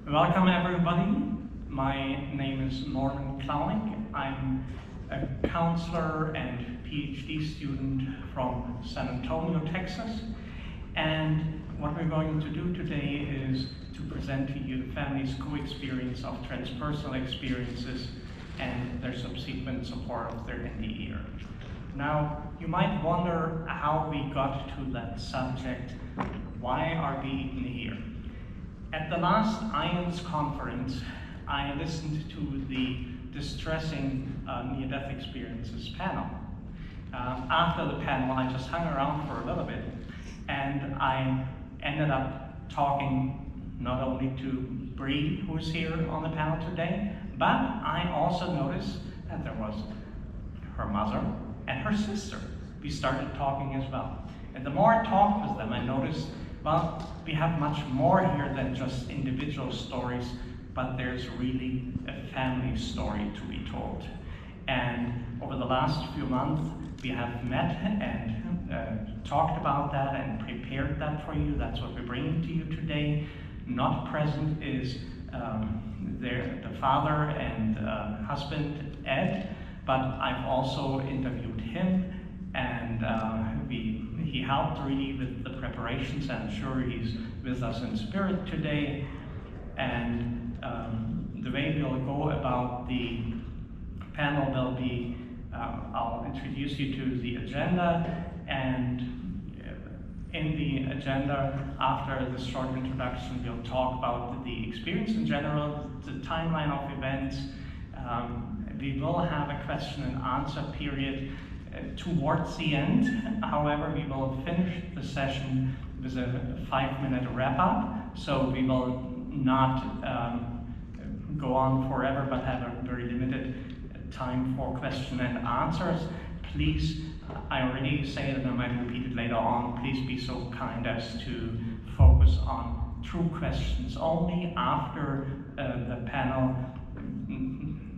Welcome everybody. My name is Norman Clowning. I'm a counselor and PhD student from San Antonio, Texas. And what we're going to do today is to present to you the family's co-experience of transpersonal experiences and their subsequent support of their NDE. Now, you might wonder how we got to that subject. Why are we even here? At the last IANDS conference, I listened to the distressing near-death experiences panel. After the panel, I just hung around for a little bit, and I ended up talking not only to Bree, who's here on the panel today, but I also noticed that there was her mother and her sister. We started talking as well. And the more I talked with them, I noticed, well, we have much more here than just individual stories, but there's really a family story to be told. And over the last few months, we have met and talked about that and prepared that for you. That's what we're bringing to you today. Not present is the father and husband, Ed, but I've also interviewed him, and he helped really with the preparations, and I'm sure he's with us in spirit today. And the way we'll go about the panel will be, I'll introduce you to the agenda, and in the agenda, after this short introduction, we'll talk about the experience in general, the timeline of events. We will have a question and answer period towards the end. However, we will finish the session with a 5-minute wrap-up, so we will not go on forever, but have a very limited time for question and answers. Please, I already say it and I might repeat it later on, please be so kind as to focus on true questions only. After the panel,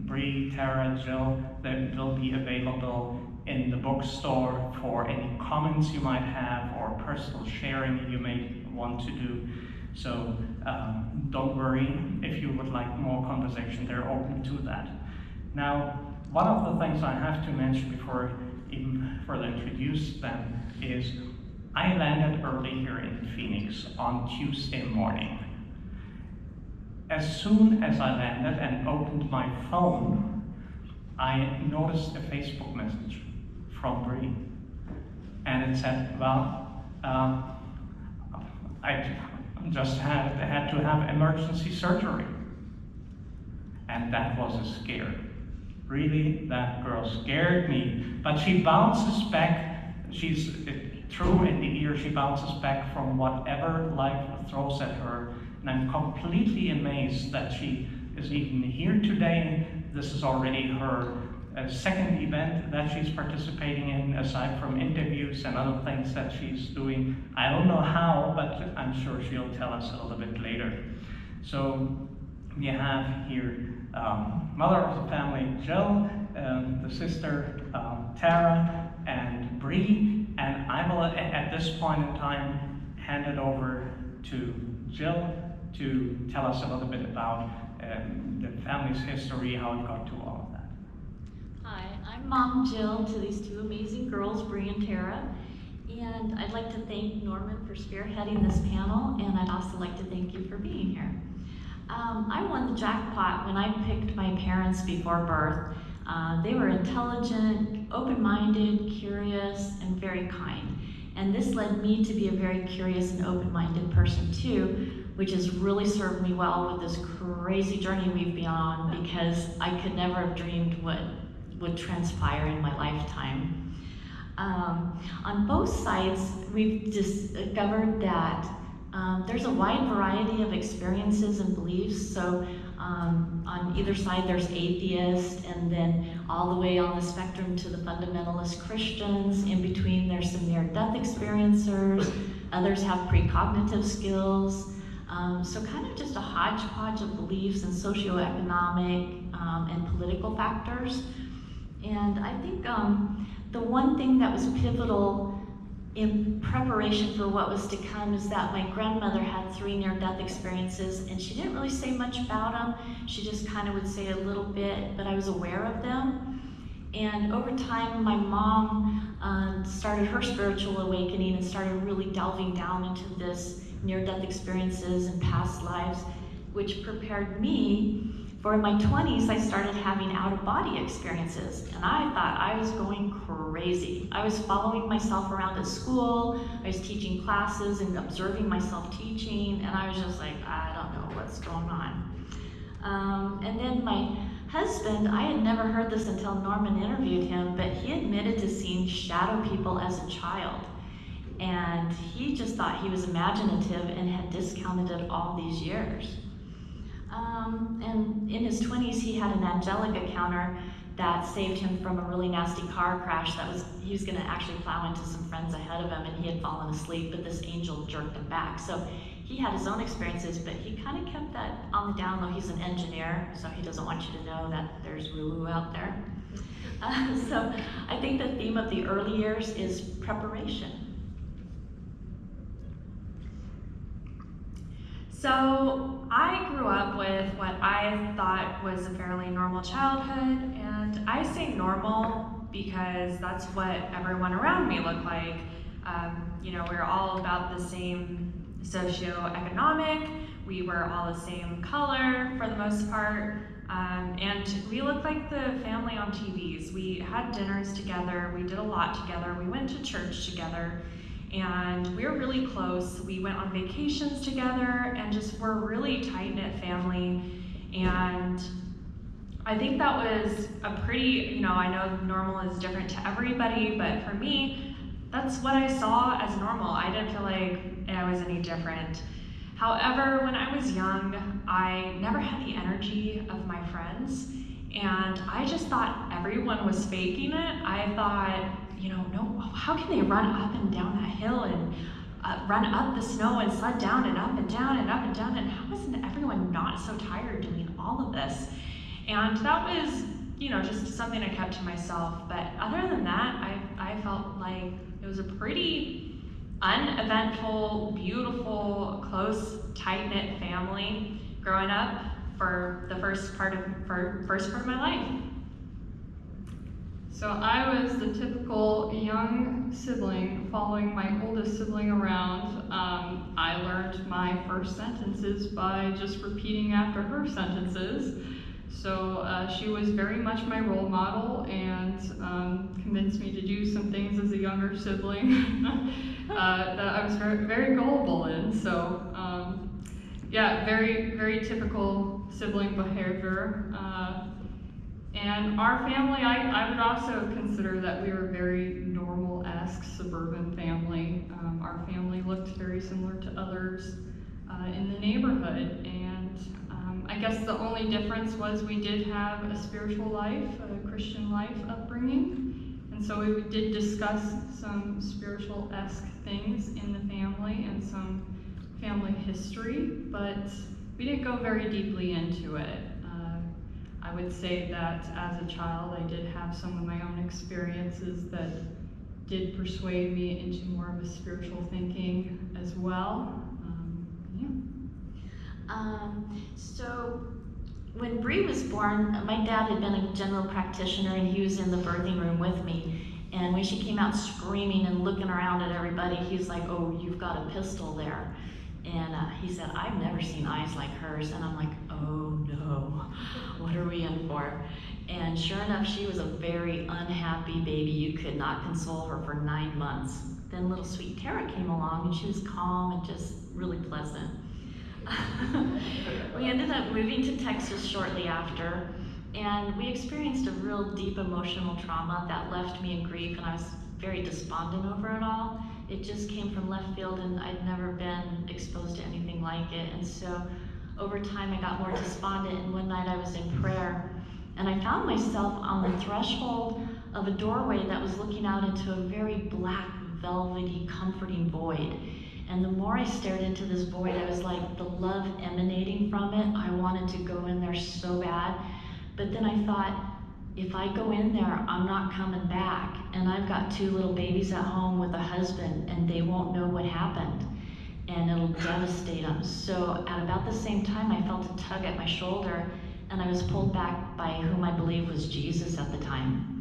Bree, Tara, Jill, they will be available in the bookstore for any comments you might have or personal sharing you may want to do. So don't worry, if you would like more conversation, they're open to that. Now, one of the things I have to mention before even further introduce them is I landed early here in Phoenix on Tuesday morning. As soon as I landed and opened my phone, I noticed a Facebook message from Bree. And it said, well, I just had to have emergency surgery. And that was a scare. Really, that girl scared me. But she bounces back, she's true in the ear, she bounces back from whatever life throws at her. And I'm completely amazed that she is even here today. This is already her second event that she's participating in, aside from interviews and other things that she's doing. I don't know how, but I'm sure she'll tell us a little bit later. So we have here mother of the family, Jill, the sister, Tara, and Bree. And I will, at this point in time, hand it over to Jill to tell us a little bit about the family's history, how it got to all of that. Hi, I'm Mom Jill to these two amazing girls, Bree and Tara. And I'd like to thank Norman for spearheading this panel, and I'd also like to thank you for being here. I won the jackpot when I picked my parents before birth. They were intelligent, open-minded, curious, and very kind. And this led me to be a very curious and open-minded person too, which has really served me well with this crazy journey we've been on, because I could never have dreamed what would transpire in my lifetime. On both sides, we've discovered that there's a wide variety of experiences and beliefs. So on either side there's atheists, and then all the way on the spectrum to the fundamentalist Christians. In between there's some near-death experiencers, others have precognitive skills. So kind of just a hodgepodge of beliefs and socioeconomic and political factors. And I think the one thing that was pivotal in preparation for what was to come is that my grandmother had 3 near-death experiences, and she didn't really say much about them. She just kind of would say a little bit, but I was aware of them. And over time, my mom started her spiritual awakening and started really delving down into this near-death experiences and past lives, which prepared me for in my 20s, I started having out-of-body experiences, and I thought I was going crazy. I was following myself around at school, I was teaching classes and observing myself teaching, and I was just like, I don't know what's going on. And then my husband, I had never heard this until Norman interviewed him, but he admitted to seeing shadow people as a child. And he just thought he was imaginative and had discounted it all these years. And in his 20s, he had an angelic encounter that saved him from a really nasty car crash he was gonna actually plow into some friends ahead of him, and he had fallen asleep, but this angel jerked him back. So he had his own experiences, but he kind of kept that on the down low. He's an engineer, so he doesn't want you to know that there's woo-woo out there. So I think the theme of the early years is preparation. So I grew up with what I thought was a fairly normal childhood, and I say normal because that's what everyone around me looked like. You know, we were all about the same socioeconomic, we were all the same color for the most part, and we looked like the family on TVs. We had dinners together, we did a lot together, we went to church together, and we were really close. We went on vacations together and just were a really tight-knit family. And I think that was a pretty, you know, I know normal is different to everybody, but for me, that's what I saw as normal. I didn't feel like I was any different. However, when I was young, I never had the energy of my friends, and I just thought everyone was faking it. I thought, you know, no, how can they run up and down that hill and run up the snow and sled down and up and down and up and down, and how isn't everyone not so tired doing all of this? And that was, you know, just something I kept to myself. But other than that, I felt like it was a pretty uneventful, beautiful, close, tight-knit family growing up for the first part of my life. So I was the typical young sibling following my oldest sibling around. I learned my first sentences by just repeating after her sentences. So she was very much my role model and convinced me to do some things as a younger sibling that I was very, very gullible in. So yeah, very, very typical sibling behavior. And our family, I would also consider that we were a very normal-esque suburban family. Our family looked very similar to others in the neighborhood, and I guess the only difference was we did have a spiritual life, a Christian life upbringing, and so we did discuss some spiritual-esque things in the family and some family history, but we didn't go very deeply into it. I would say that as a child, I did have some of my own experiences that did persuade me into more of a spiritual thinking as well. So when Bree was born, my dad had been a general practitioner, and he was in the birthing room with me. And when she came out screaming and looking around at everybody, he's like, "Oh, you've got a pistol there." And he said, "I've never seen eyes like hers." And I'm like, "Oh no, what are we in for?" And sure enough, she was a very unhappy baby. You could not console her for 9 months. Then little sweet Tara came along, and she was calm and just really pleasant. We ended up moving to Texas shortly after, and we experienced a real deep emotional trauma that left me in grief, and I was very despondent over it all. It just came from left field, and I'd never been exposed to anything like it. And so over time, I got more despondent, and one night I was in prayer, and I found myself on the threshold of a doorway that was looking out into a very black, velvety, comforting void. And the more I stared into this void, I was like, the love emanating from it, I wanted to go in there so bad. But then I thought, if I go in there, I'm not coming back. And I've got 2 little babies at home with a husband, and they won't know what happened. And it'll devastate them. So at about the same time, I felt a tug at my shoulder, and I was pulled back by whom I believe was Jesus at the time.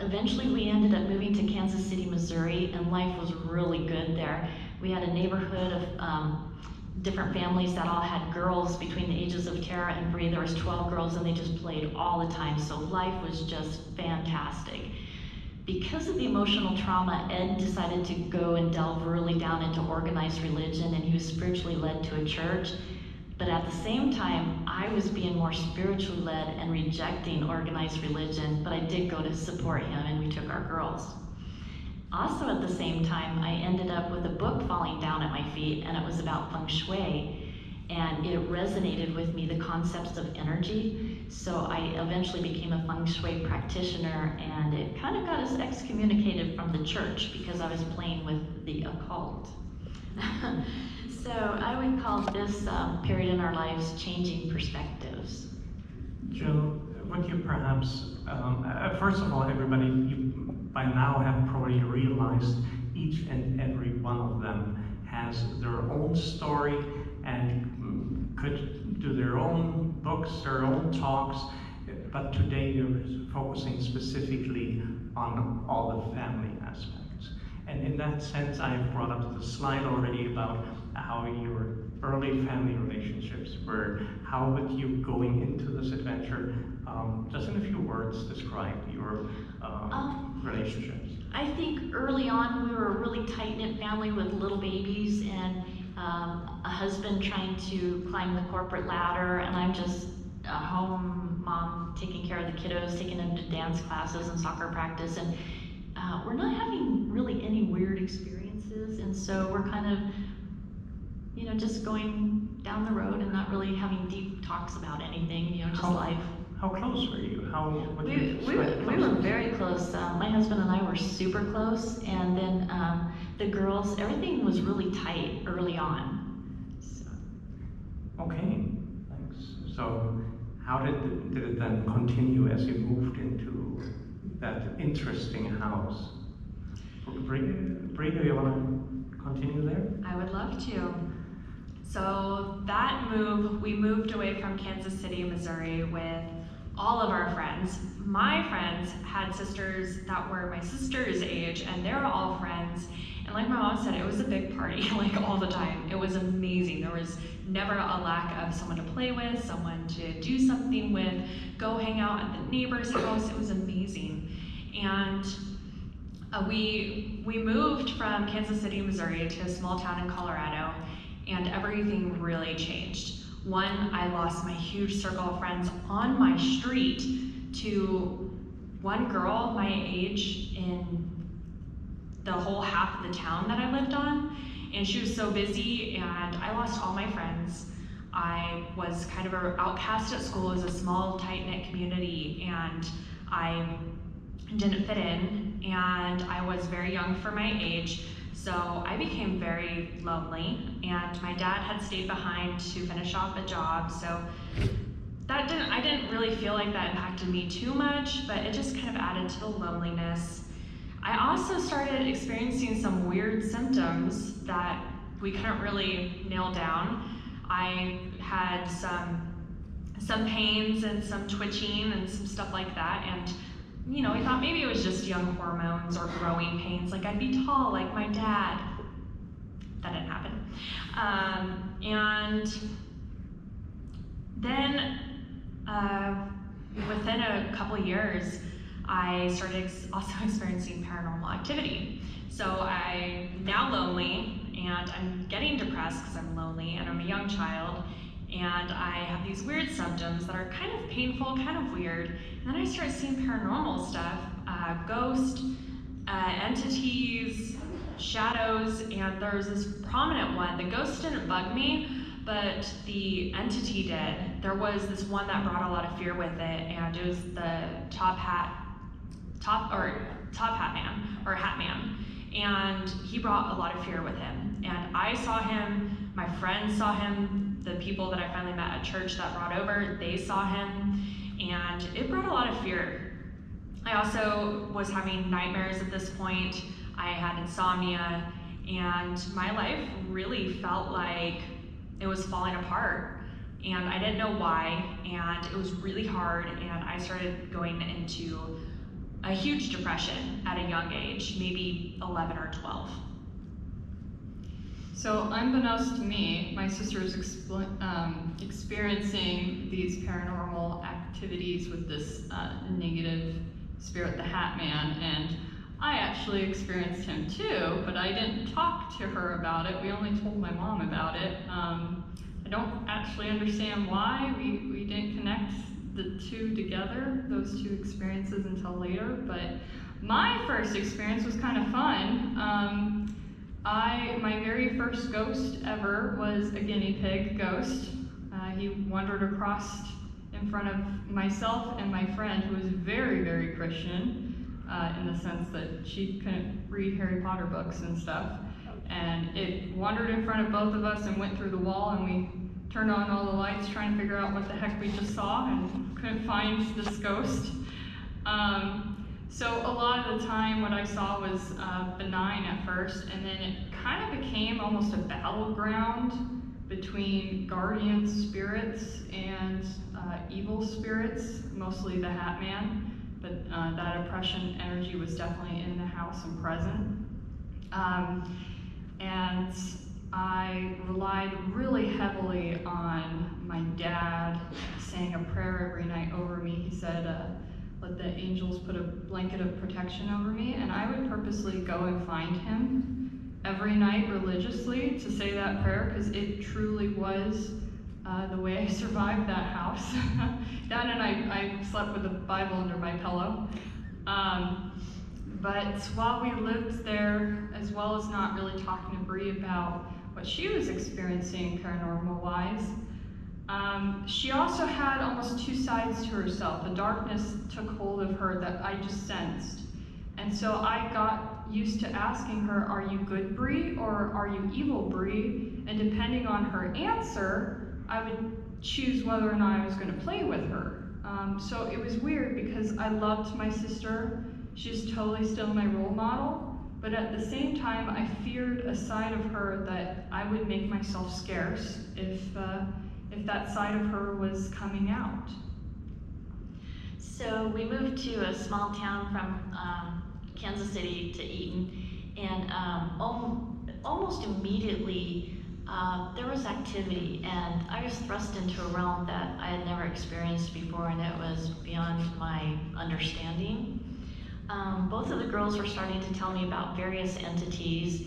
Eventually, we ended up moving to Kansas City, Missouri, and life was really good there. We had a neighborhood of different families that all had girls between the ages of Tara and Bree. There was 12 girls, and they just played all the time, so life was just fantastic. Because of the emotional trauma, Ed decided to go and delve really down into organized religion, and he was spiritually led to a church. But at the same time, I was being more spiritually led and rejecting organized religion, but I did go to support him, and we took our girls. Also at the same time, I ended up with a book falling down at my feet, and it was about feng shui, and it resonated with me, the concepts of energy. So I eventually became a feng shui practitioner, and it kind of got us excommunicated from the church because I was playing with the occult. So I would call this period in our lives changing perspectives. Jill, would you perhaps, first of all, everybody, you by now have probably realized each and every one of them has their own story and could do their own books, their own talks, but today you're focusing specifically on all the family aspects. And in that sense, I've brought up the slide already about how your early family relationships were. How would you, going into this adventure, just in a few words, describe your relationships? I think early on we were a really tight-knit family with little babies, and a husband trying to climb the corporate ladder, and I'm just a home mom taking care of the kiddos, taking them to dance classes and soccer practice, and we're not having really any weird experiences, and so we're kind of, you know, just going down the road and not really having deep talks about anything, you know, just life. How close were you? We were very close. My husband and I were super close, and then the girls, everything was really tight early on. So. Okay, thanks. So how did it then continue as you moved into that interesting house? Bree, do you want to continue there? I would love to. So that move, we moved away from Kansas City, Missouri with all of our friends. My friends had sisters that were my sister's age, and they were all friends. And like my mom said, it was a big party, like all the time. It was amazing. There was never a lack of someone to play with, someone to do something with, go hang out at the neighbor's house. It was amazing. And we moved from Kansas City, Missouri to a small town in Colorado, and everything really changed. One, I lost my huge circle of friends on my street to one girl my age in the whole half of the town that I lived on, and she was so busy, and I lost all my friends. I was kind of an outcast at school. It was a small, tight-knit community, and I didn't fit in, and I was very young for my age. So I became very lonely, and my dad had stayed behind to finish off a job, so I didn't really feel like that impacted me too much, but it just kind of added to the loneliness. I also started experiencing some weird symptoms that we couldn't really nail down. I had some pains and some twitching and some stuff like that, and you know, I thought maybe it was just young hormones or growing pains, like I'd be tall like my dad. That didn't happen. And then within a couple years, I started also experiencing paranormal activity. So I'm now lonely, and I'm getting depressed because I'm lonely, and I'm a young child, and I have these weird symptoms that are kind of painful, kind of weird. And then I start seeing paranormal stuff, ghost, entities, shadows, and there's this prominent one. The ghost didn't bug me, but the entity did. There was this one that brought a lot of fear with it, and it was the Hat Man. And he brought a lot of fear with him. And I saw him, my friends saw him, the people that I finally met at church that brought over, they saw him. and it brought a lot of fear. I also was having nightmares at this point. I had insomnia, and my life really felt like it was falling apart. And I didn't know why, and it was really hard, and I started going into a huge depression at a young age, maybe 11 or 12. So unbeknownst to me, my sister is experiencing these paranormal activities with this negative spirit, the Hat Man, and I actually experienced him too, but I didn't talk to her about it. We only told my mom about it. I don't actually understand why we didn't connect the two together, those two experiences, until later, but my first experience was kind of fun. My very first ghost ever was a guinea pig ghost. He wandered across in front of myself and my friend, who was very, very Christian, in the sense that she couldn't read Harry Potter books and stuff. And it wandered in front of both of us and went through the wall, and we turned on all the lights trying to figure out what the heck we just saw and couldn't find this ghost. So a lot of the time what I saw was benign at first, and then it kind of became almost a battleground between guardian spirits and evil spirits, mostly the Hat Man, but that oppression energy was definitely in the house and present. And I relied really heavily on my dad saying a prayer every night over me. He said, let the angels put a blanket of protection over me, and I would purposely go and find him every night religiously to say that prayer, because it truly was the way I survived that house. Dad and I slept with a Bible under my pillow. But while we lived there, as well as not really talking to Bree about what she was experiencing paranormal-wise, she also had almost two sides to herself. The darkness took hold of her that I just sensed. And so I got used to asking her, are you good, Bree, or are you evil, Bree? And depending on her answer, I would choose whether or not I was going to play with her. So it was weird because I loved my sister. She's totally still my role model. But at the same time, I feared a side of her that I would make myself scarce if that side of her was coming out. So we moved to a small town from Kansas City to Eaton, and almost immediately there was activity, and I was thrust into a realm that I had never experienced before, and it was beyond my understanding. Both of the girls were starting to tell me about various entities,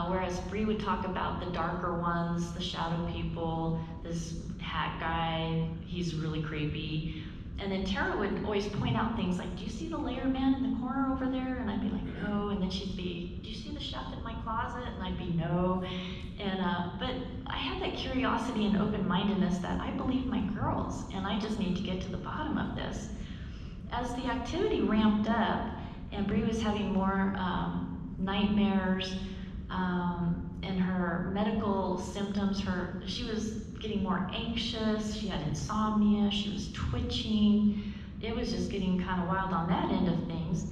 whereas Bree would talk about the darker ones, the shadow people, this hat guy, he's really creepy. And then Tara would always point out things like, do you see the layer man in the corner over there? And I'd be like, no. And then she'd be, do you see the chef in my closet? And I'd be, no. And but I had that curiosity and open-mindedness that I believe my girls, and I just need to get to the bottom of this. As the activity ramped up, and Bree was having more nightmares, and her medical symptoms, she was getting more anxious, she had insomnia, she was twitching. It was just getting kind of wild on that end of things.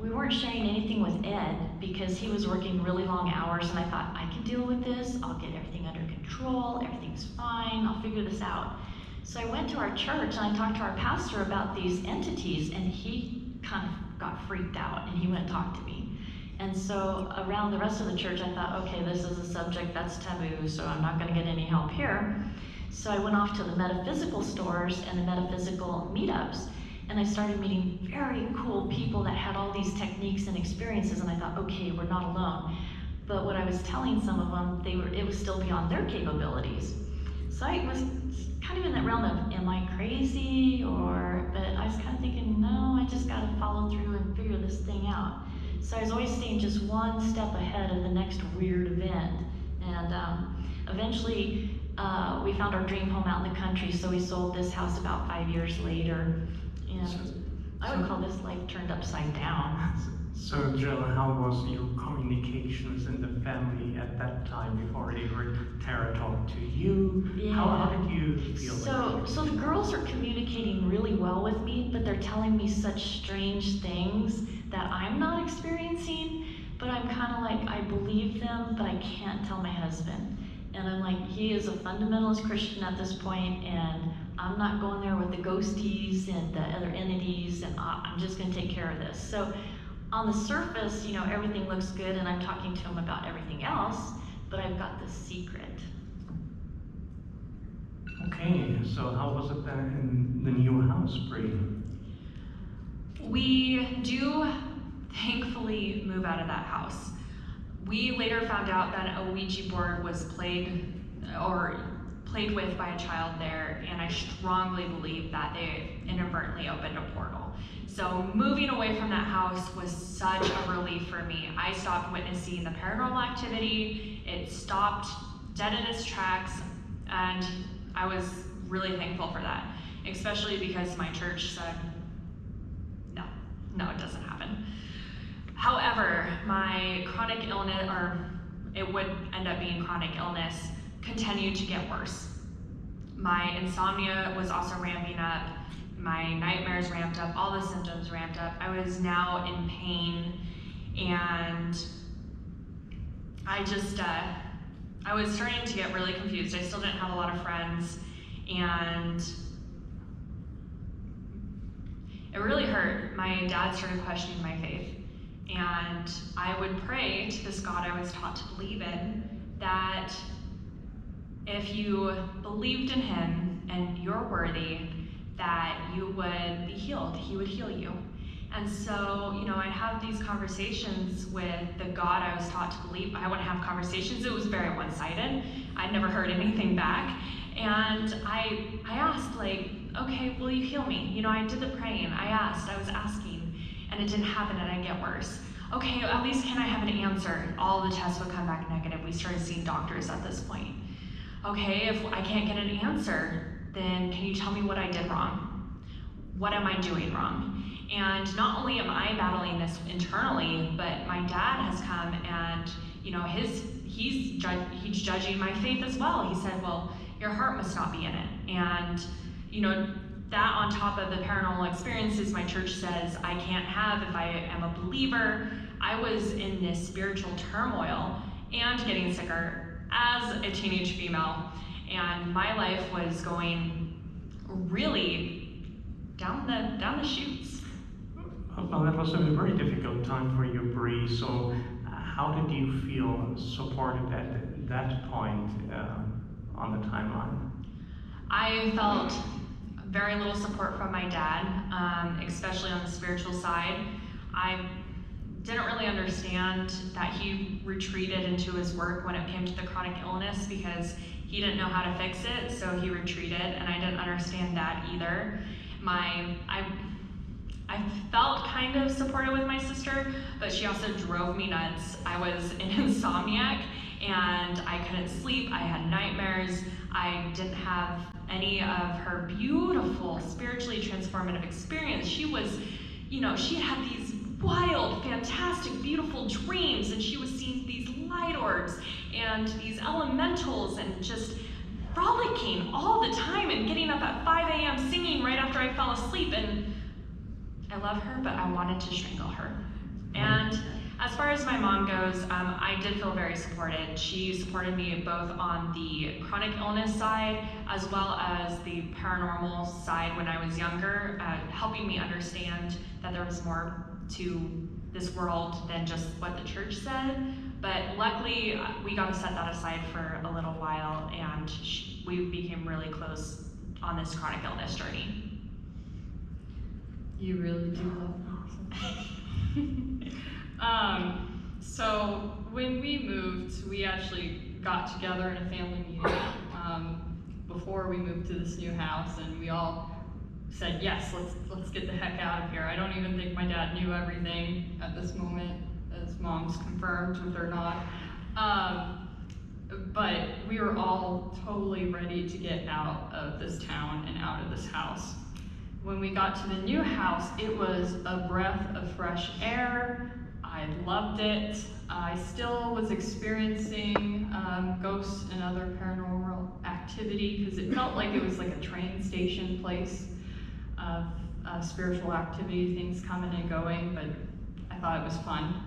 We weren't sharing anything with Ed because he was working really long hours, and I thought, I can deal with this, I'll get everything under control, everything's fine, I'll figure this out. So I went to our church and I talked to our pastor about these entities, and he kind of got freaked out and he went and talked to me. And so around the rest of the church, I thought, okay, this is a subject that's taboo, so I'm not gonna get any help here. So I went off to the metaphysical stores and the metaphysical meetups, and I started meeting very cool people that had all these techniques and experiences, and I thought, okay, we're not alone. But what I was telling some of them, it was still beyond their capabilities. So I was kind of in that realm of, am I crazy? But I was kind of thinking, no, I just gotta follow through and figure this thing out. So I was always staying just one step ahead of the next weird event. And eventually, we found our dream home out in the country, so we sold this house about 5 years later. And I would call this life turned upside down. So Jill, how was your communications in the family at that time before Tara talked to you? Yeah. How did you feel? So the girls are communicating really well with me, but they're telling me such strange things that I'm not experiencing, but I'm kind of like, I believe them, but I can't tell my husband. And I'm like, he is a fundamentalist Christian at this point, and I'm not going there with the ghosties and the other entities, and I'm just gonna take care of this. So on the surface, you know, everything looks good, and I'm talking to him about everything else, but I've got this secret. Okay, so how was it then in the new house, Bree? We do thankfully move out of that house. We later found out that a Ouija board was played with by a child there, and I strongly believe that they inadvertently opened a portal. So moving away from that house was such a relief for me. I stopped witnessing the paranormal activity. It stopped dead in its tracks, and I was really thankful for that, especially because my church said, no, it doesn't happen. However, my chronic illness, or it would end up being chronic illness, continued to get worse. My insomnia was also ramping up. My nightmares ramped up, all the symptoms ramped up. I was now in pain, and I was starting to get really confused. I still didn't have a lot of friends, and it really hurt. My dad started questioning my faith, and I would pray to this God I was taught to believe in, that if you believed in him and you're worthy, that you would be healed. He would heal you. And so, you know, I'd have these conversations with the God I was taught to believe. I wouldn't have conversations. It was very one-sided. I'd never heard anything back. And I asked, like, okay, will you heal me? You know, I did the praying. I was asking, and it didn't happen, and I'd get worse. Okay, at least can I have an answer? All the tests would come back negative. We started seeing doctors at this point. Okay, if I can't get an answer, then can you tell me what I did wrong? What am I doing wrong? And not only am I battling this internally, but my dad has come and, you know, he's judging my faith as well. He said, well, your heart must not be in it. And, you know, that on top of the paranormal experiences my church says I can't have if I am a believer, I was in this spiritual turmoil and getting sicker as a teenage female. And my life was going really down the chutes. Well, that was a very difficult time for you, Bree. So how did you feel supported at that point on the timeline? I felt very little support from my dad, especially on the spiritual side. I didn't really understand that he retreated into his work when it came to the chronic illness because he didn't know how to fix it, so he retreated, and I didn't understand that either. I felt kind of supported with my sister, but she also drove me nuts. I was an insomniac, and I couldn't sleep. I had nightmares. I didn't have any of her beautiful, spiritually transformative experience. She was, you know, she had these wild, fantastic, beautiful dreams, and she was seeing these light orbs and these elementals and just frolicking all the time and getting up at 5 a.m. singing right after I fell asleep. And I love her, but I wanted to strangle her. And as far as my mom goes, I did feel very supported. She supported me both on the chronic illness side as well as the paranormal side when I was younger, helping me understand that there was more to this world than just what the church said. But luckily, we got to set that aside for a little while, and we became really close on this chronic illness journey. You really do love me. So when we moved, we actually got together in a family meeting before we moved to this new house, and we all said, yes, let's get the heck out of here. I don't even think my dad knew everything at this moment, as mom's confirmed with her nod. But we were all totally ready to get out of this town and out of this house. When we got to the new house, it was a breath of fresh air. I loved it. I still was experiencing ghosts and other paranormal activity because it felt like it was like a train station place of spiritual activity, things coming and going, but I thought it was fun.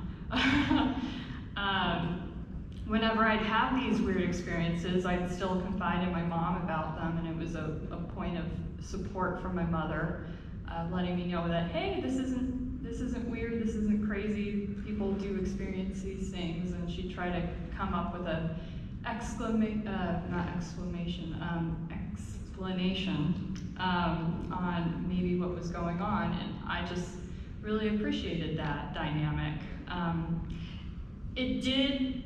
Whenever I'd have these weird experiences, I'd still confide in my mom about them, and it was a point of support from my mother, letting me know that, hey, this isn't weird, this isn't crazy, people do experience these things, and she'd try to come up with a explanation on maybe what was going on, and I just really appreciated that dynamic. It did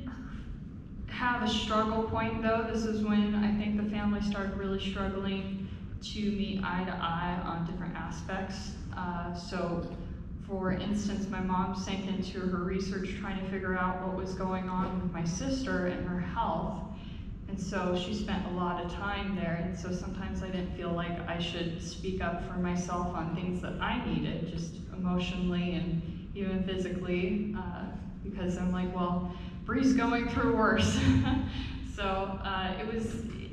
have a struggle point though. This is when I think the family started really struggling to meet eye to eye on different aspects. So for instance, my mom sank into her research trying to figure out what was going on with my sister and her health. And so she spent a lot of time there, and so sometimes I didn't feel like I should speak up for myself on things that I needed, just emotionally and even physically, because I'm like, well, Bree's going through worse. So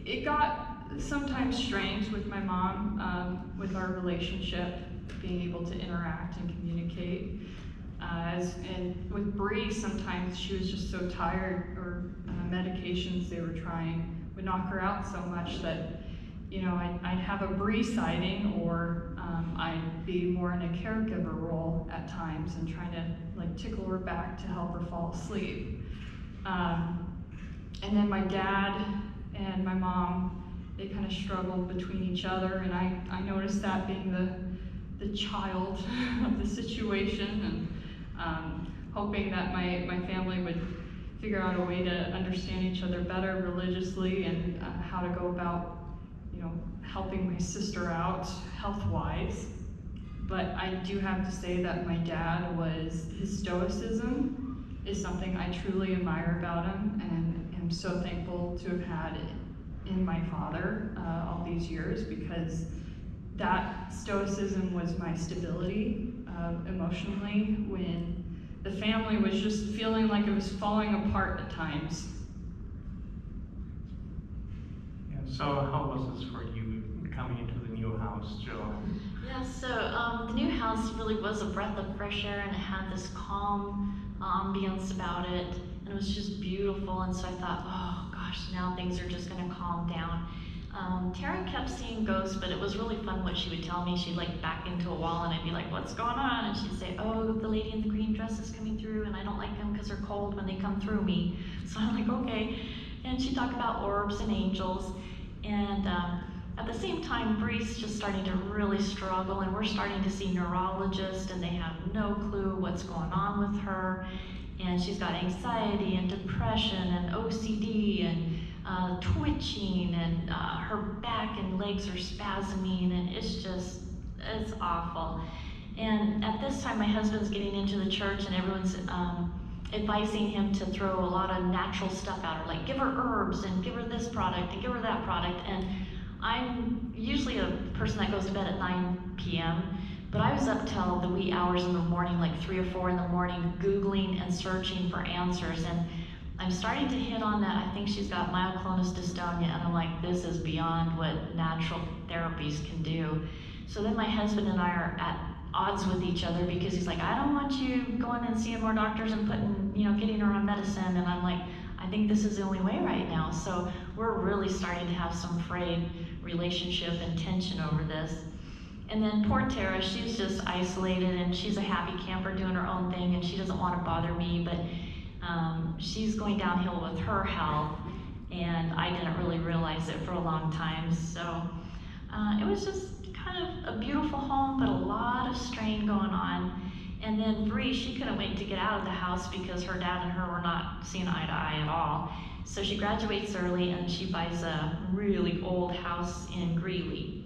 it got sometimes strange with my mom, with our relationship, being able to interact and communicate. And with Bree, sometimes she was just so tired, or medications they were trying would knock her out so much that, you know, I'd have a Bree sighting, or I'd be more in a caregiver role at times and trying to like tickle her back to help her fall asleep. And then my dad and my mom, they kind of struggled between each other, and I noticed that being the child of the situation, and hoping that my family would figure out a way to understand each other better religiously, and how to go about, you know, helping my sister out health-wise. But I do have to say that my dad his stoicism is something I truly admire about him, and am so thankful to have had in my father all these years, because that stoicism was my stability emotionally when the family was just feeling like it was falling apart at times. Yeah, so how was this for you coming into the new house, Jill? Yeah, so the new house really was a breath of fresh air, and it had this calm ambience about it, and it was just beautiful. And so I thought, oh gosh, now things are just going to calm down. Tara kept seeing ghosts, but it was really fun what she would tell me. She'd like back into a wall, and I'd be like, what's going on? And she'd say, oh, the lady in the green dress is coming through, and I don't like them because they're cold when they come through me. So I'm like, okay. And she'd talk about orbs and angels. And at the same time, Bree's just starting to really struggle, and we're starting to see neurologists, and they have no clue what's going on with her. And she's got anxiety and depression and OCD and twitching, and her back and legs are spasming, and it's awful. And at this time, my husband's getting into the church, and everyone's advising him to throw a lot of natural stuff at her, like give her herbs and give her this product and give her that product. And I'm usually a person that goes to bed at 9 p.m., but I was up till the wee hours in the morning, like 3 or 4 in the morning, Googling and searching for answers. And I'm starting to hit on that. I think she's got myoclonus dystonia, and I'm like, this is beyond what natural therapies can do. So then my husband and I are at odds with each other, because he's like, I don't want you going and seeing more doctors and getting her on medicine. And I'm like, I think this is the only way right now. So we're really starting to have some frayed relationship and tension over this. And then poor Tara, she's just isolated, and she's a happy camper doing her own thing, and she doesn't want to bother me, but she's going downhill with her health, and I didn't really realize it for a long time. So it was just kind of a beautiful home, but a lot of strain going on. And then Bree, she couldn't wait to get out of the house because her dad and her were not seeing eye to eye at all. So she graduates early, and she buys a really old house in Greeley.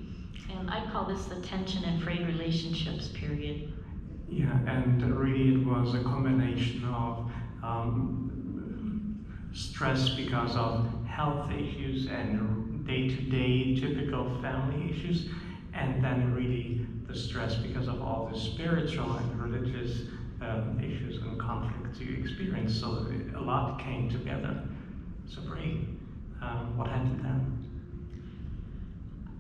And I call this the tension and frayed relationships period. Yeah, and really it was a combination of stress because of health issues and day-to-day typical family issues, and then really the stress because of all the spiritual and religious issues and conflicts you experienced. So a lot came together. So Bree, what happened then?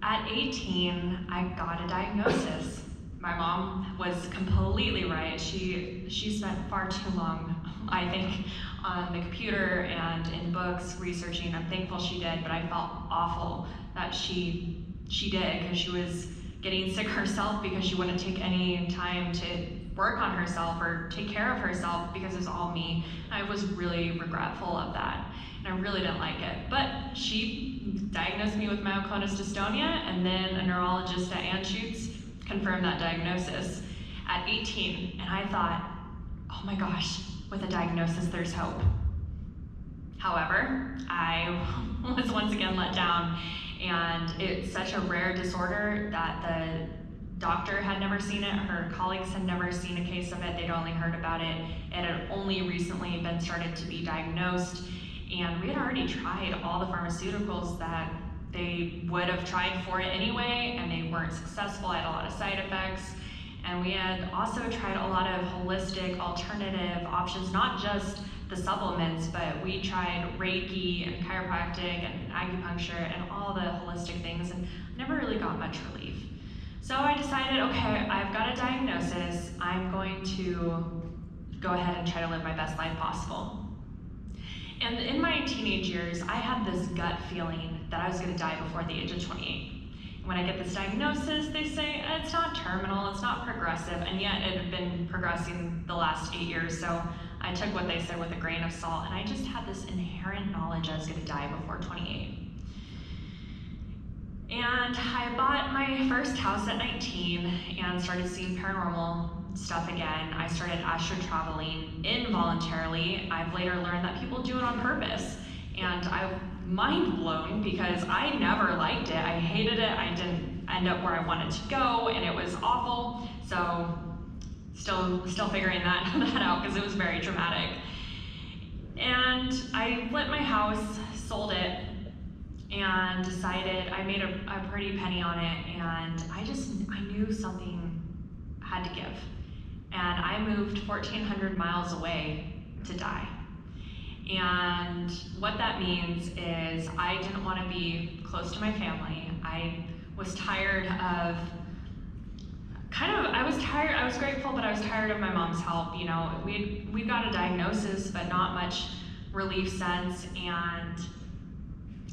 At 18, I got a diagnosis. My mom was completely right. She spent far too long, I think, on the computer and in books researching. I'm thankful she did, but I felt awful that she did, because she was getting sick herself because she wouldn't take any time to work on herself or take care of herself because it was all me. I was really regretful of that, and I really didn't like it. But she diagnosed me with myoclonus dystonia, and then a neurologist at Anschutz confirmed that diagnosis at 18. And I thought, oh my gosh, with a diagnosis, there's hope. However, I was once again let down, and it's such a rare disorder that the doctor had never seen it, her colleagues had never seen a case of it, they'd only heard about it. It had only recently been started to be diagnosed, and we had already tried all the pharmaceuticals that they would have tried for it anyway, and they weren't successful. I had a lot of side effects. And we had also tried a lot of holistic alternative options, not just the supplements, but we tried Reiki and chiropractic and acupuncture and all the holistic things, and never really got much relief. So I decided, okay, I've got a diagnosis. I'm going to go ahead and try to live my best life possible. And in my teenage years, I had this gut feeling that I was going to die before the age of 28. When I get this diagnosis, they say it's not terminal, it's not progressive, and yet it had been progressing the last 8 years, so I took what they said with a grain of salt, and I just had this inherent knowledge I was going to die before 28. And I bought my first house at 19 and started seeing paranormal stuff again. I started astro traveling involuntarily. I've later learned that people do it on purpose, and I'm mind blown because I never liked it. I hated it. I didn't end up where I wanted to go, and it was awful. So still figuring that out, because it was very traumatic. And I flipped my house, sold it, and decided, I made a pretty penny on it, and I knew something had to give. And I moved 1,400 miles away to die. And what that means is I didn't want to be close to my family. I was tired of, I was grateful, but I was tired of my mom's help. You know, we got a diagnosis, but not much relief since, and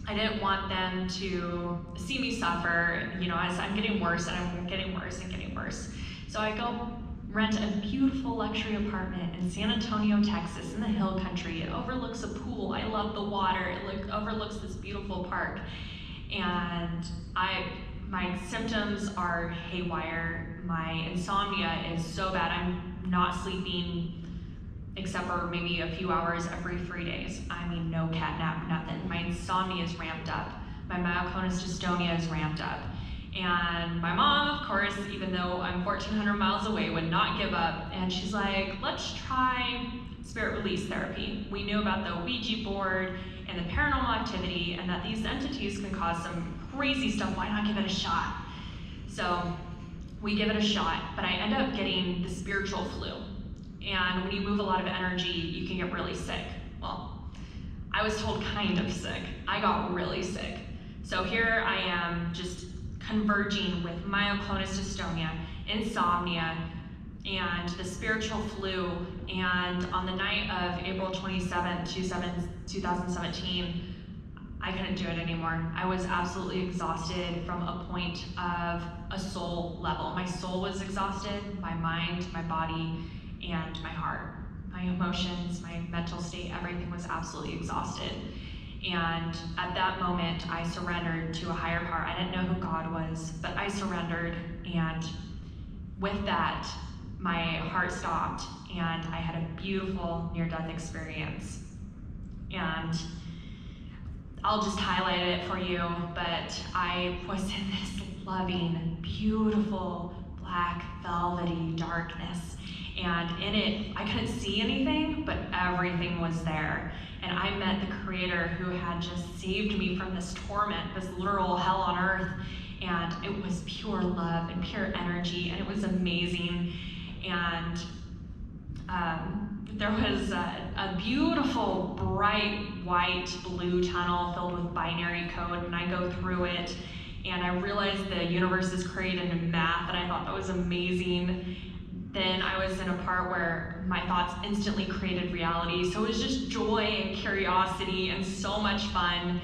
I didn't want them to see me suffer, you know, as I'm getting worse, and I'm getting worse and getting worse. So I go rent a beautiful luxury apartment in San Antonio, Texas, in the hill country. It overlooks a pool. I love the water. It overlooks this beautiful park. And my symptoms are haywire. My insomnia is so bad. I'm not sleeping except for maybe a few hours every 3 days. I mean, no cat nap, nothing. My insomnia is ramped up. My myoclonus dystonia is ramped up. And my mom, of course, even though I'm 1,400 miles away, would not give up. And she's like, let's try spirit release therapy. We knew about the Ouija board and the paranormal activity, and that these entities can cause some crazy stuff. Why not give it a shot? So we give it a shot, but I end up getting the spiritual flu. And when you move a lot of energy, you can get really sick. Well, I was told kind of sick. I got really sick. So here I am, just converging with myoclonus dystonia, insomnia, and the spiritual flu. And on the night of April 27th, 2017, I couldn't do it anymore. I was absolutely exhausted from a point of a soul level. My soul was exhausted, my mind, my body, and my heart. My emotions, my mental state, everything was absolutely exhausted. And at that moment, I surrendered to a higher power. I didn't know who God was, but I surrendered, and with that, my heart stopped, and I had a beautiful near-death experience. And I'll just highlight it for you, but I was in this loving, beautiful, black, velvety darkness. And in it, I couldn't see anything, but everything was there. And I met the Creator who had just saved me from this torment, this literal hell on earth. And it was pure love and pure energy, and it was amazing. And there was a beautiful, bright, white, blue tunnel filled with binary code, and I go through it, and I realized the universe is created in math, and I thought that was amazing. Then I was in a part where my thoughts instantly created reality, so it was just joy and curiosity and so much fun.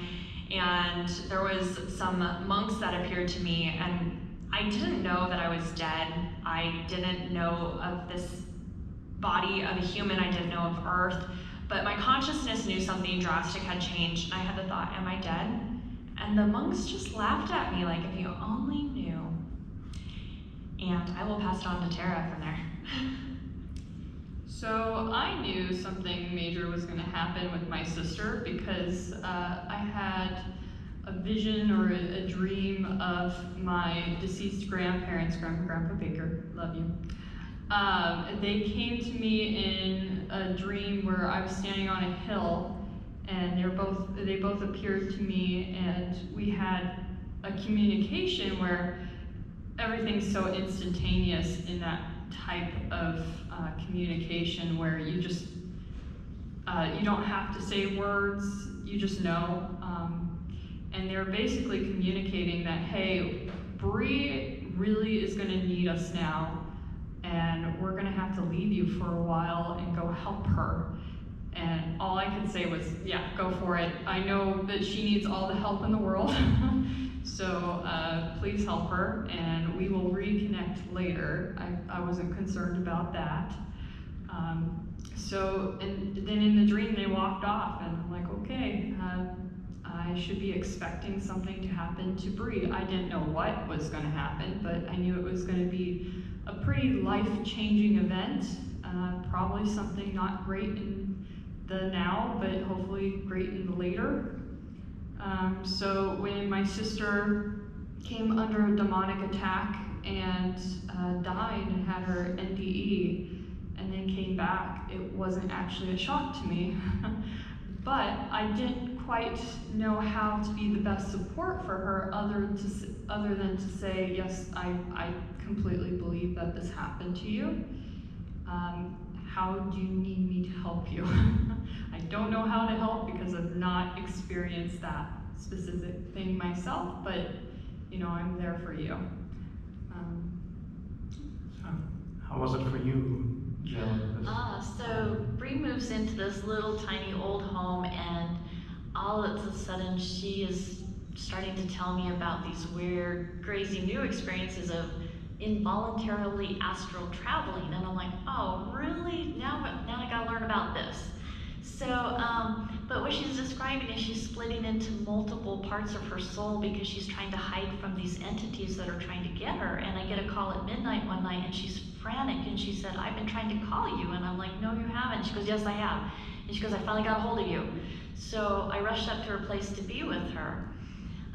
And there was some monks that appeared to me, and I didn't know that I was dead. I didn't know of this body of a human, I didn't know of Earth, but my consciousness knew something drastic had changed, and I had the thought, am I dead? And the monks just laughed at me like, if you only knew. And I will pass it on to Tara from there. So I knew something major was going to happen with my sister because I had a vision or a dream of my deceased grandparents, Grandpa Baker, love you. They came to me in a dream where I was standing on a hill, and they both appeared to me, and we had a communication where everything's so instantaneous in that type of communication where you just you don't have to say words, you just know. And they're basically communicating that, hey, Bree really is going to need us now, and we're going to have to leave you for a while and go help her. And all I could say was, yeah, go for it. I know that she needs all the help in the world. So please help her, and we will reconnect later. I wasn't concerned about that. And then in the dream they walked off, and I'm like, okay, I should be expecting something to happen to Bree. I didn't know what was going to happen, but I knew it was going to be a pretty life-changing event. Probably something not great in the now, but hopefully great in the later. So when my sister came under a demonic attack and died and had her NDE and then came back, it wasn't actually a shock to me. But I didn't quite know how to be the best support for her other than to say, yes, I completely believe that this happened to you. How do you need me to help you? I don't know how to help because I've not experienced that specific thing myself, but you know, I'm there for you. So, how was it for you, Jill? So Bree moves into this little tiny old home, and all of a sudden she is starting to tell me about these weird, crazy new experiences of involuntarily astral traveling, and I'm like, oh, really? Now I gotta learn about this. So, but what she's describing is she's splitting into multiple parts of her soul because she's trying to hide from these entities that are trying to get her. And I get a call at midnight one night, and she's frantic, and she said, I've been trying to call you. And I'm like, no, you haven't. She goes, yes, I have. And she goes, I finally got a hold of you. So I rushed up to her place to be with her.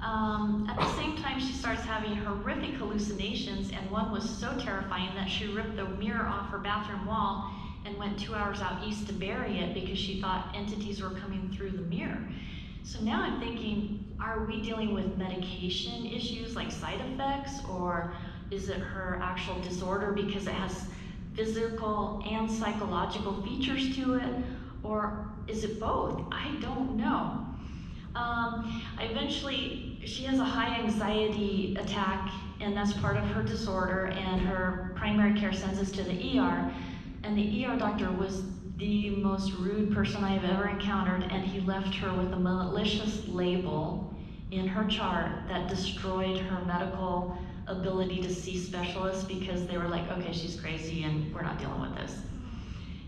At the same time, she starts having horrific hallucinations, and one was so terrifying that she ripped the mirror off her bathroom wall and went 2 hours out east to bury it because she thought entities were coming through the mirror. So now I'm thinking, are we dealing with medication issues like side effects, or is it her actual disorder because it has physical and psychological features to it, or is it both? I don't know. She has a high anxiety attack, and that's part of her disorder, and her primary care sends us to the ER, and the ER doctor was the most rude person I have ever encountered, and he left her with a malicious label in her chart that destroyed her medical ability to see specialists because they were like, okay, she's crazy and we're not dealing with this.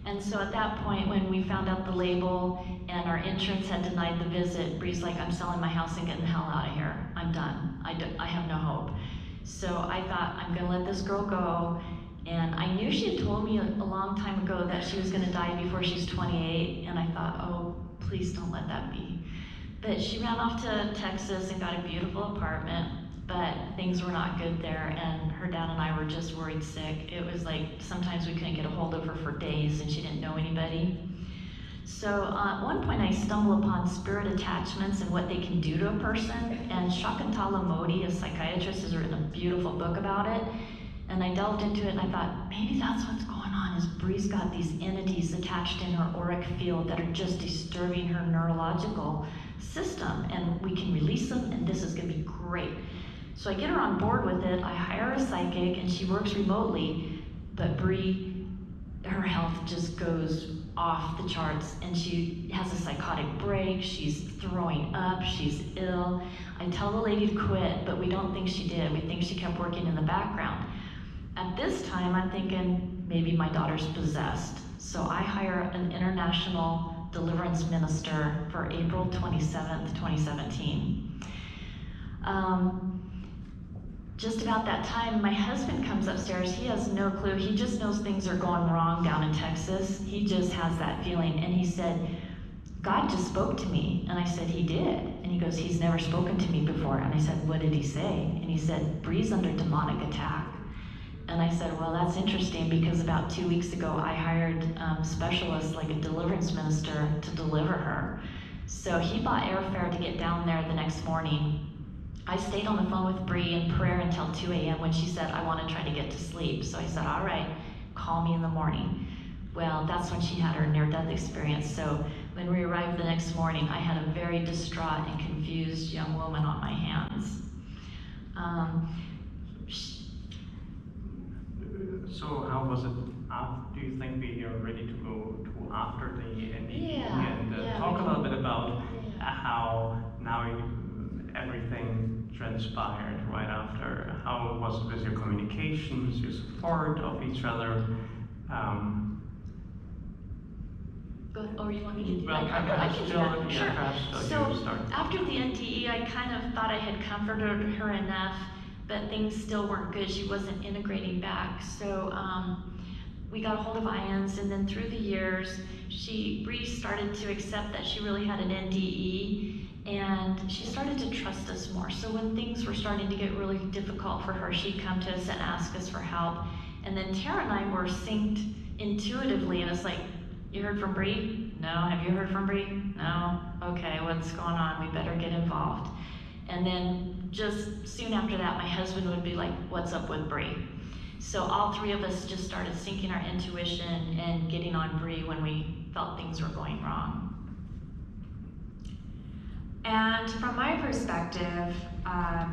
And so at that point, when we found out the label and our insurance had denied the visit, Bree's like, I'm selling my house and getting the hell out of here. I'm done. I have no hope. So I thought, I'm gonna let this girl go. And I knew she had told me a long time ago that she was gonna die before she's 28. And I thought, oh, please don't let that be. But she ran off to Texas and got a beautiful apartment. But things were not good there, and her dad and I were just worried sick. It was like sometimes we couldn't get a hold of her for days, and she didn't know anybody. So at one point I stumbled upon spirit attachments and what they can do to a person, and Shakuntala Modi, a psychiatrist, has written a beautiful book about it. And I delved into it and I thought, maybe that's what's going on is Bree's got these entities attached in her auric field that are just disturbing her neurological system, and we can release them, and this is gonna be great. So I get her on board with it, I hire a psychic, and she works remotely, but Bree, her health just goes off the charts, and she has a psychotic break, she's throwing up, she's ill. I tell the lady to quit, but we don't think she did. We think she kept working in the background. At this time, I'm thinking maybe my daughter's possessed. So I hire an international deliverance minister for April 27th, 2017. Just about that time, my husband comes upstairs. He has no clue. He just knows things are going wrong down in Texas. He just has that feeling. And he said, God just spoke to me. And I said, he did. And he goes, he's never spoken to me before. And I said, what did he say? And he said, Bree's under demonic attack. And I said, well, that's interesting, because about 2 weeks ago, I hired specialists, like a deliverance minister, to deliver her. So he bought airfare to get down there the next morning. I stayed on the phone with Bree in prayer until 2 a.m. when she said, I want to try to get to sleep. So I said, all right, call me in the morning. Well, that's when she had her near-death experience. So when we arrived the next morning, I had a very distraught and confused young woman on my hands. So how was it? Do you think we are ready to go to after the NDE? Yeah, And yeah, talk we a little bit about Yeah. how now everything transpired right after. How was it with your communications, your support of each other? Go ahead. Or you want me to? Well, I can perhaps do still, that. yeah, Sure. perhaps still So you start. after the NTE, I kind of thought I had comforted her enough, but things still weren't good. She wasn't integrating back. So we got a hold of IANDS, and then through the years, Bree started to accept that she really had an NDE, and she started to trust us more. So when things were starting to get really difficult for her, she'd come to us and ask us for help. And then Tara and I were synced intuitively, and it's like, you heard from Bree? No. Have you heard from Bree? No. Okay, what's going on? We better get involved. And then just soon after that, my husband would be like, what's up with Bree? So all three of us just started syncing our intuition and getting on Bree when we felt things were going wrong. And from my perspective, I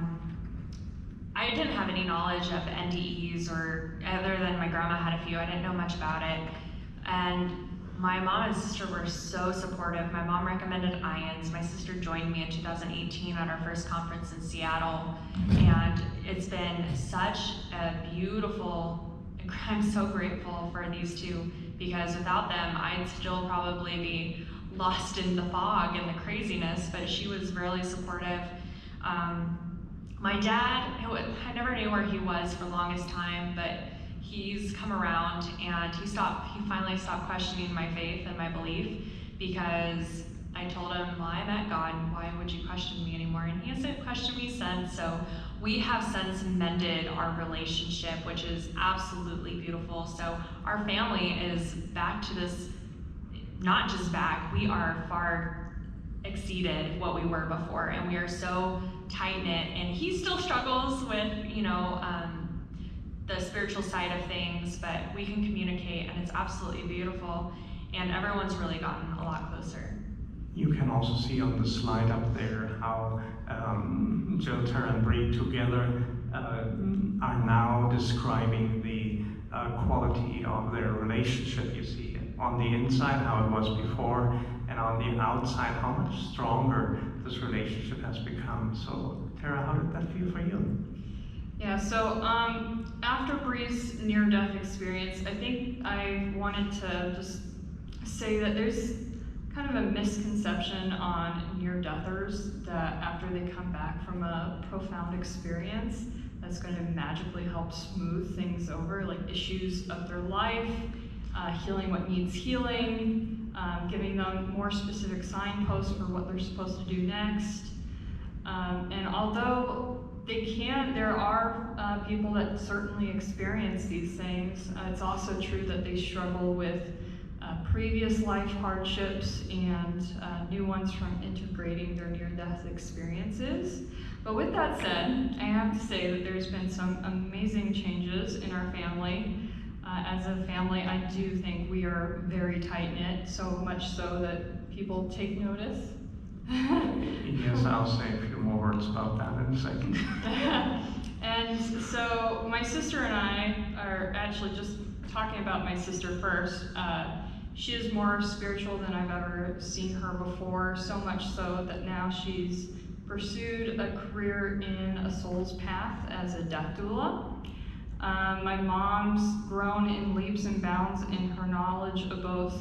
didn't have any knowledge of NDEs, or other than my grandma had a few. I didn't know much about it. And my mom and sister were so supportive. My mom recommended IANDS. My sister joined me in 2018 at our first conference in Seattle. And it's been such a beautiful, I'm so grateful for these two, because without them, I'd still probably be lost in the fog and the craziness, but she was really supportive. My dad, I never knew where he was for the longest time, but he's come around, and he finally stopped questioning my faith and my belief, because I told him, well, I met God, why would you question me anymore? And he hasn't questioned me since, so we have since mended our relationship, which is absolutely beautiful. So our family is back to this, not just back, we are far exceeded what we were before, and we are so tight-knit, and he still struggles with, the spiritual side of things, but we can communicate, and it's absolutely beautiful, and everyone's really gotten a lot closer. You can also see on the slide up there how Jill, Tara, and Bree together are now describing the quality of their relationship. You see on the inside how it was before, and on the outside how much stronger this relationship has become. So, Tara, how did that feel for you? Yeah, so after Bree's near-death experience, I think I wanted to just say that there's kind of a misconception on near-deathers that after they come back from a profound experience, that's going to magically help smooth things over, like issues of their life, healing what needs healing, giving them more specific signposts for what they're supposed to do next. And although there are people that certainly experience these things. It's also true that they struggle with previous life hardships and new ones from integrating their near-death experiences. But with that said, I have to say that there's been some amazing changes in our family. As a family, I do think we are very tight-knit, so much so that people take notice. Yes, I'll say a few more words about that in a second. And so my sister and I are actually just talking about my sister first. She is more spiritual than I've ever seen her before, so much so that now she's pursued a career in a soul's path as a death doula. My mom's grown in leaps and bounds in her knowledge of both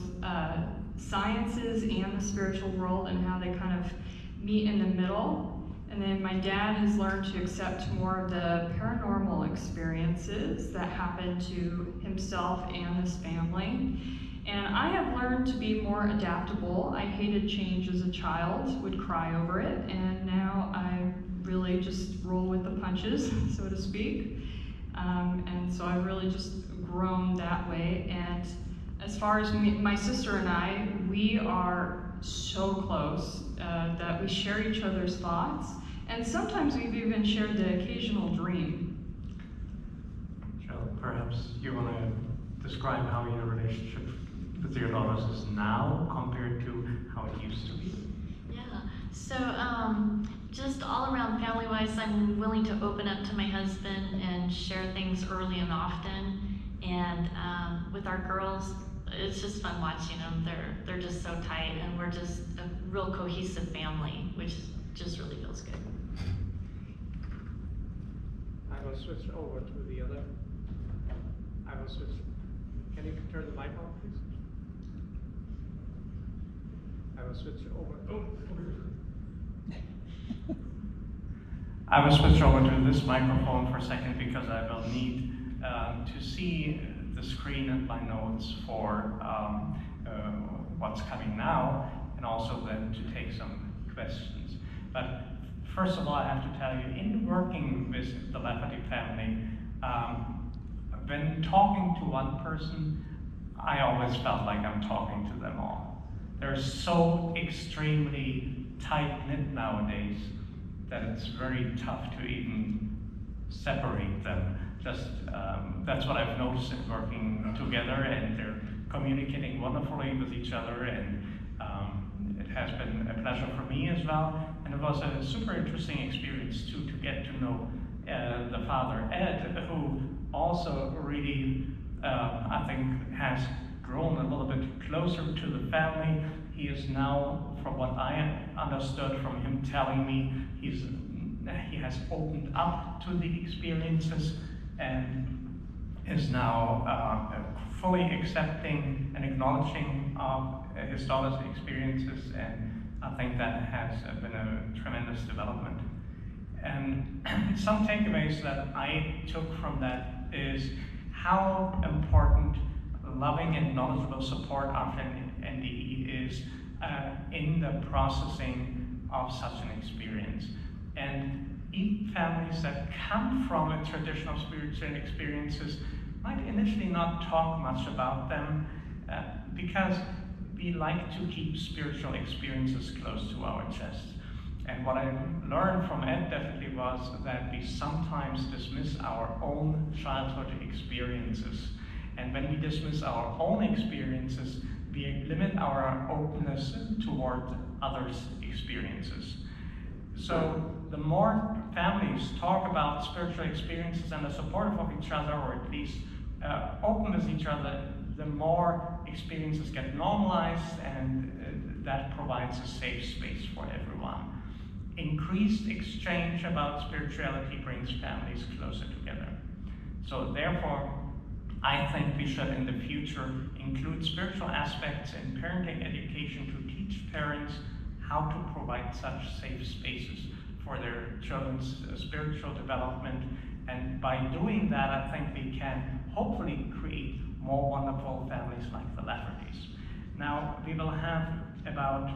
sciences and the spiritual world and how they kind of meet in the middle. And then my dad has learned to accept more of the paranormal experiences that happen to himself and his family. And I have learned to be more adaptable. I hated change as a child, would cry over it, and now I really just roll with the punches, so to speak. And so I've really just grown that way. And as far as my sister and I, we are so close that we share each other's thoughts, and sometimes we've even shared the occasional dream. Jill, perhaps you want to describe how your relationship with your daughters is now compared to how it used to be? Yeah, so just all around family-wise, I'm willing to open up to my husband and share things early and often. And with our girls, it's just fun watching them. They're just so tight, and we're just a real cohesive family, which just really feels good. I will switch over to the other. I will switch. Can you turn the mic on, please? I will switch over. Oh, I will switch over to this microphone for a second because I will need to see the screen and my notes for what's coming now, and also then to take some questions. But first of all, I have to tell you, in working with the Lafferty family, when talking to one person, I always felt like I'm talking to them all. They're so extremely tight-knit nowadays that it's very tough to even separate them. Just that's what I've noticed in working together, and they're communicating wonderfully with each other, and it has been a pleasure for me as well. And it was a super interesting experience too, to get to know the father, Ed, who also really, I think, has grown a little bit closer to the family. He is now, from what I understood from him telling me, he has opened up to the experiences and is now fully accepting and acknowledging of his daughter's experiences, and I think that has been a tremendous development. And some takeaways that I took from that is how important loving and knowledgeable support after an NDE is in the processing of such an experience. And families that come from a traditional spiritual experiences might initially not talk much about them because we like to keep spiritual experiences close to our chest. And what I learned from Ed definitely was that we sometimes dismiss our own childhood experiences. And when we dismiss our own experiences, we limit our openness toward others' experiences. So the more families talk about spiritual experiences and are supportive of each other, or at least open with each other, the more experiences get normalized, and that provides a safe space for everyone. Increased exchange about spirituality brings families closer together. So therefore, I think we should in the future include spiritual aspects in parenting education to teach parents how to provide such safe spaces for their children's spiritual development. And by doing that, I think we can hopefully create more wonderful families like the Laffertys. Now, we will have about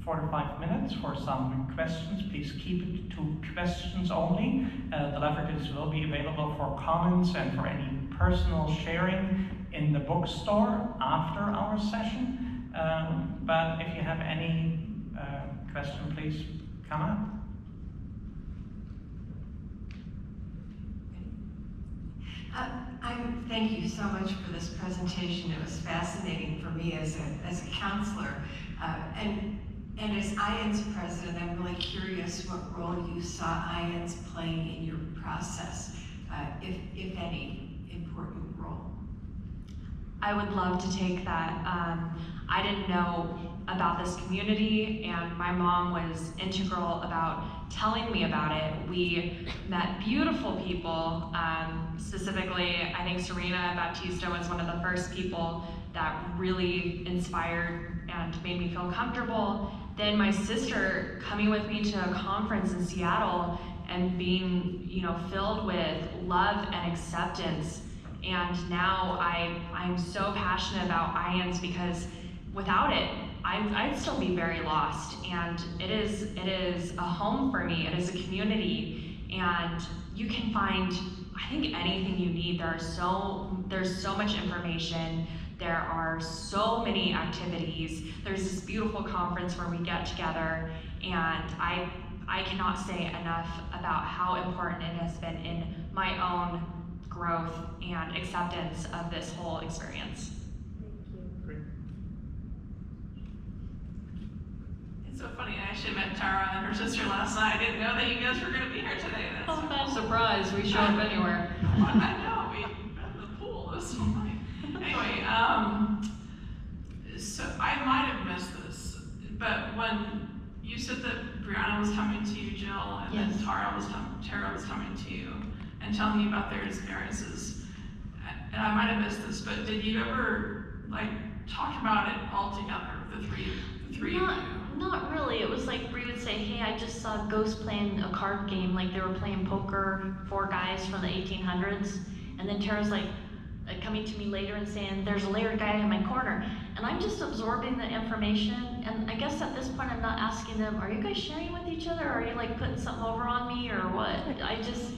4 to 5 minutes for some questions. Please keep it to questions only. The Laffertys will be available for comments and for any personal sharing in the bookstore after our session. But if you have any question, please come up. Thank you so much for this presentation. It was fascinating for me as a counselor. And as IANDS president, I'm really curious what role you saw IANDS playing in your process, if any important role. I would love to take that. I didn't know about this community, and my mom was integral about telling me about it. We met beautiful people. Specifically, I think Serena Baptista was one of the first people that really inspired and made me feel comfortable. Then my sister coming with me to a conference in Seattle and being, filled with love and acceptance. And now I'm so passionate about IANDS because without it, I'd still be very lost. And it is a home for me. It is a community, and you can find, I think, anything you need. There's so much information. There are so many activities. There's this beautiful conference where we get together, and I cannot say enough about how important it has been in my own growth and acceptance of this whole experience. Great. It's so funny, I actually met Tara and her sister last night. I didn't know that you guys were going to be here today. That's Oh, fun surprise, we show up anywhere. I know, we met in the pool, it was so funny. Anyway, so I might have missed this, but when you said that Brianna was coming to you, Jill, and Yes. then Tara was coming to you and telling you about their experiences, and I might have missed this, but did you ever talk about it all together, the three of you? Not really. It was like Bree would say, hey, I just saw Ghost playing a card game, like they were playing poker, 4 guys from the 1800s. And then Tara's coming to me later and saying, there's a layered guy in my corner. And I'm just absorbing the information. And I guess at this point I'm not asking them, are you guys sharing with each other? Or are you putting something over on me or what? I just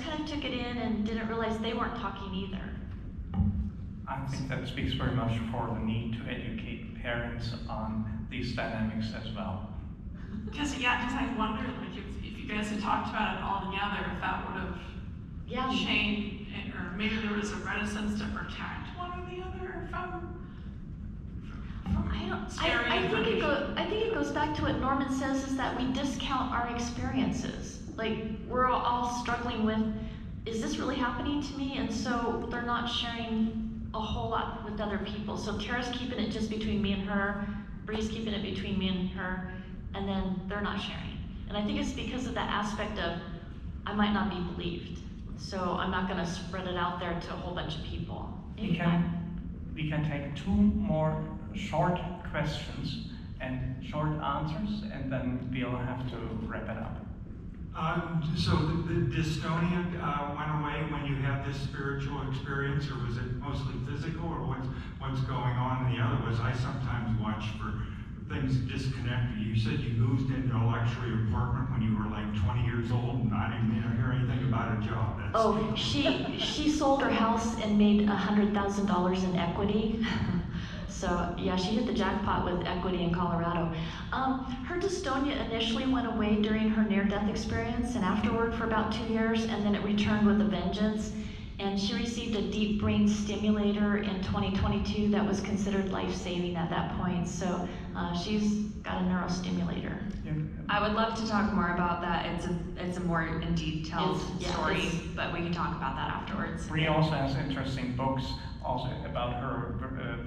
kind of took it in and didn't realize they weren't talking either. I think that speaks very much for the need to educate parents on these dynamics as well. Because I wonder, if you guys had talked about it all together, if that would have changed, or maybe there was a reticence to protect one or the other from I think it goes back to what Norman says, is that we discount our experiences. We're all struggling with, is this really happening to me? And so they're not sharing a whole lot with other people. So Tara's keeping it just between me and her, Bree's keeping it between me and her, and then they're not sharing. And I think it's because of that aspect of, I might not be believed. So I'm not gonna spread it out there to a whole bunch of people. We can take 2 more short questions and short answers, and then we'll have to wrap it up. So the dystonia went away when you had this spiritual experience, or was it mostly physical, or what's going on? And the other was, I sometimes watch for things disconnected. You said you moved into a luxury apartment when you were 20 years old, and I didn't hear anything about a job. She sold her house and made $100,000 in equity. So yeah, she hit the jackpot with equity in Colorado. Her dystonia initially went away during her near-death experience, and afterward for about 2 years, and then it returned with a vengeance. And she received a deep brain stimulator in 2022 that was considered life-saving at that point. So she's got a neurostimulator. Yeah. I would love to talk more about that. It's a more in detailed story, but we can talk about that afterwards. Bree also has interesting books also about her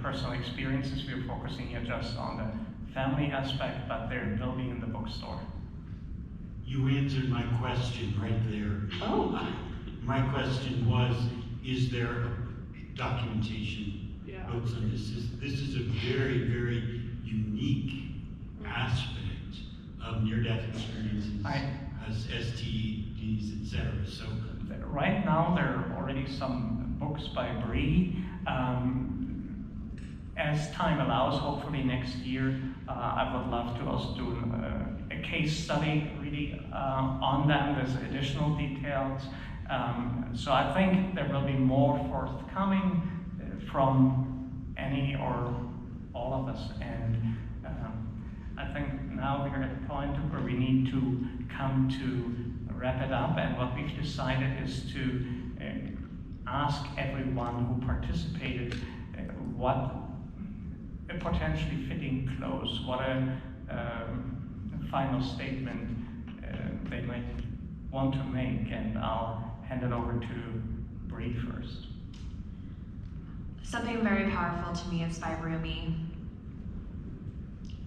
personal experiences. We're focusing here just on the family aspect, but there will be in the bookstore. You answered my question right there. Oh. My question was, is there documentation, Yeah. books on this? This is a very, very unique aspect of near-death experiences, as STDs, etc. So right now there are already some books by Bree. As time allows, hopefully next year, I would love to also do a case study really on them with additional details. So I think there will be more forthcoming from any or all of us. And I think now we're at a point where we need to come to wrap it up. And what we've decided is to ask everyone who participated what a potentially fitting close, what a final statement they might want to make, and I'll hand it over to Bree first. Something very powerful to me is by Rumi.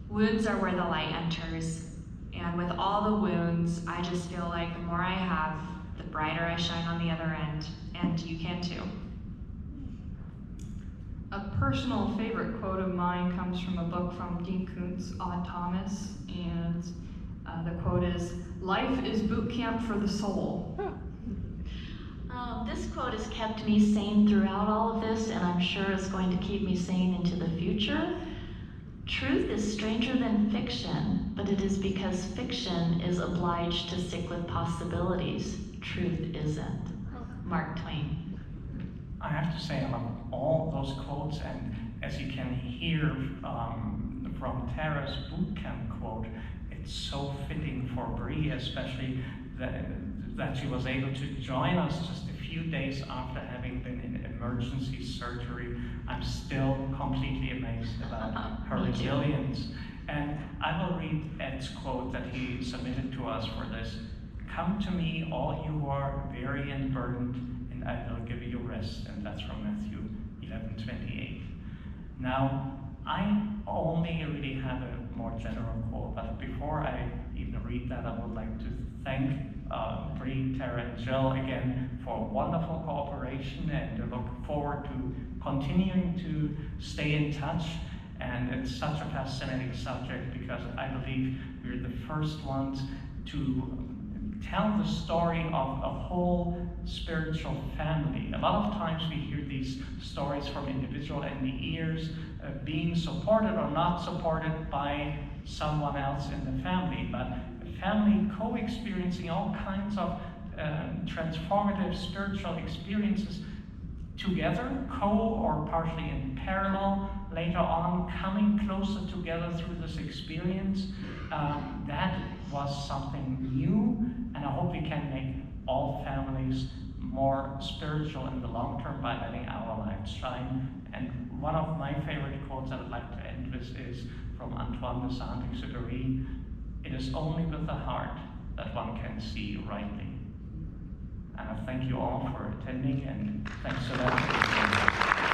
Wounds are where the light enters, and with all the wounds, I just feel like the more I have, the brighter I shine on the other end, and you can too. A personal favorite quote of mine comes from a book from Dean Koontz, Odd Thomas, and the quote is, "Life is boot camp for the soul." This quote has kept me sane throughout all of this, and I'm sure is going to keep me sane into the future. Truth is stranger than fiction, but it is because fiction is obliged to stick with possibilities. Truth isn't. Mark Twain. I have to say I love all those quotes, and as you can hear from Tara's boot camp quote, it's so fitting for Bree, especially that she was able to join us just a few days after having been in emergency surgery. I'm still completely amazed about her resilience. And I will read Ed's quote that he submitted to us for this. "Come to me, all you who are weary and burdened, and I will give you rest." And that's from Matthew 11:28. Now, I only really have a more general quote, but before I even read that, I would like to thank Bree, Tara, and Jill again for wonderful cooperation, and to look forward to continuing to stay in touch. And it's such a fascinating subject because I believe we're the first ones to tell the story of a whole spiritual family. A lot of times we hear these stories from individual and the ears being supported or not supported by someone else in the family, but a family co-experiencing all kinds of transformative spiritual experiences together, or partially in parallel, later on coming closer together through this experience. That was something new, and I hope we can make all families more spiritual in the long term by letting our lights shine. And one of my favorite quotes that I'd like to end with is from Antoine de Saint-Exupéry: "It is only with the heart that one can see rightly." And I thank you all for attending, and thanks so much.